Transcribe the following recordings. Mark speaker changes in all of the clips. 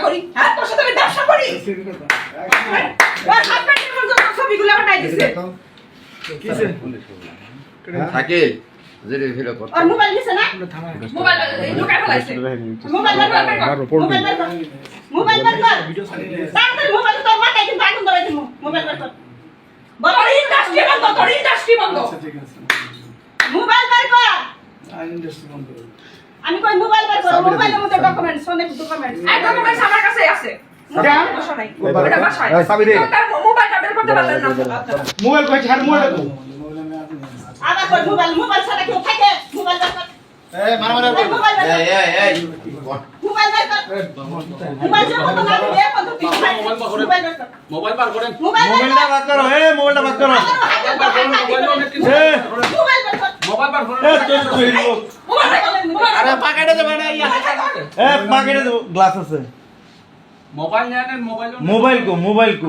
Speaker 1: করি হ্যাঁ তোর সাথে আমি ব্যবসা করি আর আপনার ছবিগুলো বানাই দিছে
Speaker 2: কিসে
Speaker 3: থাকে যেটা ফিরে করতে
Speaker 1: আর মোবাইল দিছে না মোবাইল লুকায় ফেলাইছে মোবাইল তাড়াতাড়ি মোবাইল তোর মাথায় কিন্তু আগুন ধরাই দিমু মোবাইল বের কর বড় ইন্ডাস্ট্রি বন্ধ তোর ইন্ডাস্ট্রি বন্ধ
Speaker 2: আচ্ছা ঠিক আছে
Speaker 1: মোবাইল বের কর
Speaker 2: ইন্ডাস্ট্রি বন্ধ করো
Speaker 1: আমি কই মোবাইল বের কর মোবাইলের মধ্যে ডকুমেন্টস অনেক ডকুমেন্টস আর ডকুমেন্টস আমার কাছে আছে সমস্যা নাই এটা বাসায় তার মোবাইলটা বের করতে পারলেন না
Speaker 2: মোবাইল কই ছাড় মোবাইল তো
Speaker 1: আবার কই মোবাইল ছাড়া কেউ থাকে মোবাইল বের কর
Speaker 2: এই মারা মারা
Speaker 3: এই
Speaker 1: মোবাইল বের কর মোবাইল যে মত না দে কত মোবাইল বের কর
Speaker 4: মোবাইল বার করেন
Speaker 2: মোবাইলটা বাদ করো মোবাইলটা বাদ করো
Speaker 4: মোবাইল অনেক কিছু
Speaker 1: মোবাইল বের কর
Speaker 4: মোবাইল বার করেন
Speaker 1: মোবাইল
Speaker 2: আরে পকেটে দেবে না পকেটে দেব গ্লাস আছে
Speaker 4: মোবাইল নেন
Speaker 2: মোবাইল কো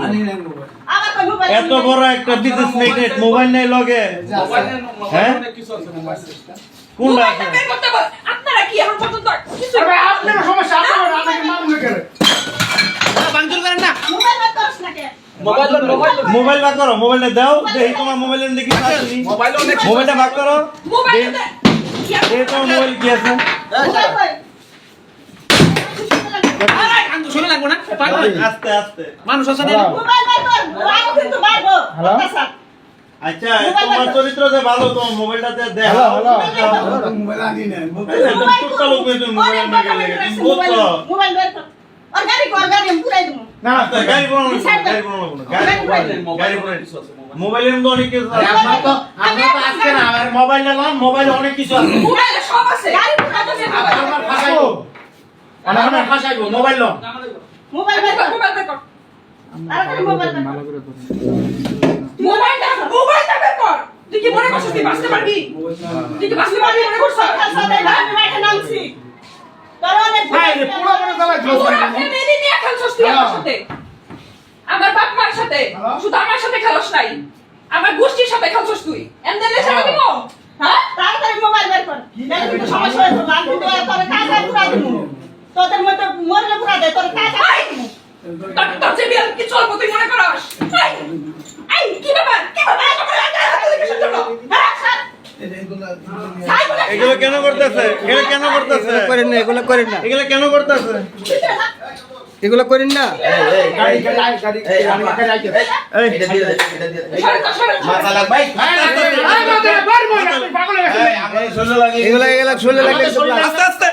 Speaker 1: আবার কই মোবাইল
Speaker 2: এত বড় একটা বিজনেস ম্যাগনেট মোবাইল নাই লগে
Speaker 4: মোবাইল নেন
Speaker 2: হ্যাঁ?
Speaker 4: অনেক কিছু আছে মোবাইল
Speaker 2: কোনটা
Speaker 1: মোবাইলটা
Speaker 2: আছে
Speaker 1: বের করতে বল আপনারা কি এখন পর্যন্ত কিছু
Speaker 2: আপনার সমস্যা আপনাকে মামলা করে বাংচুর করেন না
Speaker 1: মোবাইল বের করছ না কে
Speaker 2: মোবাইল বাদ করো মোবাইলটা দাও দেখি তোমার মোবাইলের দেখি আসেনি
Speaker 4: মোবাইল অনেক
Speaker 2: মোবাইলটা বাদ করো
Speaker 1: মোবাইল
Speaker 2: এই তোমার মোবাইল কি আছে
Speaker 1: মোবাইল কই
Speaker 4: আরে কান তো শুনে লাগবো না
Speaker 2: আস্তে আস্তে
Speaker 4: মানুষ আছে না
Speaker 1: মোবাইল বের কর রাও কিন্তু মারবো আচ্ছা
Speaker 2: আচ্ছা তোমার চরিত্র যে ভালো তোমার মোবাইলটাতে দেখো
Speaker 5: মোবাইল আনি না
Speaker 2: টুকটা লোক তুমি মোবাইল নিয়ে গেলে তুমি বুঝছো
Speaker 1: মোবাইল বের কর আর গাড়ি আমি পুরাই দেবো
Speaker 2: না গাড়ি বলো গাড়ি বলো মোবাইলের মধ্যে অনেক কিছু আছে
Speaker 5: আমরা তো আজকে না আমার মোবাইল নিলাম মোবাইলে অনেক কিছু আছে
Speaker 1: মোবাইলে সব আছে গাড়ি পুরাই দেবো
Speaker 5: আমার ফাসাইবো আমার ফাসাইবো মোবাইল লো
Speaker 1: মোবাইল বের কর মোবাইল বের কর তাড়াতাড়ি মোবাইল বের কর মোবাইলটা বের কর তুই কি মনে করছিস তুই বাঁচতে পারবি তুই কি বাঁচতে পারবি মনে করছিস আমি মাঠে নামছি তোর অনেক
Speaker 5: ভাই রে পুরো মনে চালাই
Speaker 1: পুরো ফ্যামিলি নিয়ে খেলছিস তুই আমার সাথে আমার বাপ মার সাথে শুধু আমার সাথে খেলছ নাই আমার গোষ্ঠীর সাথে খেলছিস তুই এমনি ছেড়ে দিব হ্যাঁ তাড়াতাড়ি মোবাইল বের কর নালে কিন্তু সমস্যা হয়ে যাবে আমি তো তোর কাছে পুরা দিব তোদের মধ্যে মরলে পুরা দে তোর কাছে তোর যে বিয়ার কি চলবো তুই মনে করস এই কি ব্যাপার
Speaker 2: এগুলো কেন করতেছে এগুলো কেন করতেছে
Speaker 5: করেন না এগুলো করেন না
Speaker 2: এগুলো কেন করতেছে
Speaker 5: এগুলো করেন না গাড়ি আমি গাড়ি আইছে
Speaker 2: এই
Speaker 3: এটা দিয়ে মাথা লাগ ভাই
Speaker 2: এই আমরা শুনলে লাগে
Speaker 5: এগুলো শুনলে লাগলে
Speaker 2: আস্তে আস্তে